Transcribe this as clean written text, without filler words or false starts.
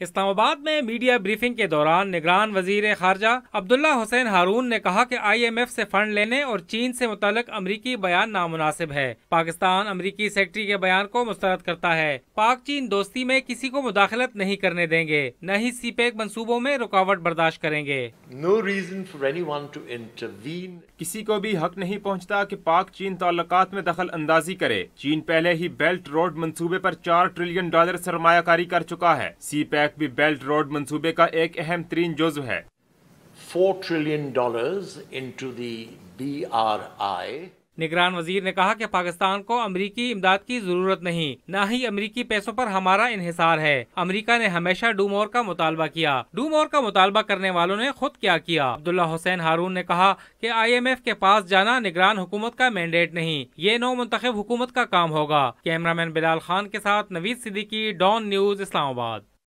इस्लामाबाद में media briefing के दौरान निगरान वजीर खारजा अब्दुल्ला हुसैन हारून ने कहा कि IMF से फंड लेने और चीन से मुताल्लिक अमरीकी बयान नामुनासिब है। पाकिस्तान अमरीकी सेक्रेटरी के बयान को मुस्तरद करता है। पाक चीन दोस्ती में किसी को मुदाखलत नहीं करने देंगे, न ही CPEC मंसूबों में रुकावट बर्दाश्त करेंगे। No reason for anyone to intervene. किसी को भी हक नहीं पहुंचता कि पाक चीन ताल्लुकात में दखल अंदाजी करे। चीन पहले ही बेल्ट रोड मंसूबे पर $4 ट्रिलियन सरमायाकारी कर चुका है। CPEC भी बेल्ट रोड मंसूबे का एक अहम तरीन जुज़्व है। $4 trillion into the BRI. निगरान वजीर ने कहा कि पाकिस्तान को अमरीकी इमदाद की जरूरत नहीं, न ही अमरीकी पैसों पर हमारा इन्हिसार है। अमरीका ने हमेशा डू मोर का मुतालबा किया। डू मोर का मुतालबा करने वालों ने खुद क्या किया। अब्दुल्ला हुसैन हारून ने कहा कि IMF के पास जाना निगरान हुकूमत का मैंडेट नहीं, ये नौ मुंतखब हुकूमत का काम होगा। कैमरामैन बिलाल खान के साथ नवीद सिद्दीकी, डॉन न्यूज, इस्लामाबाद।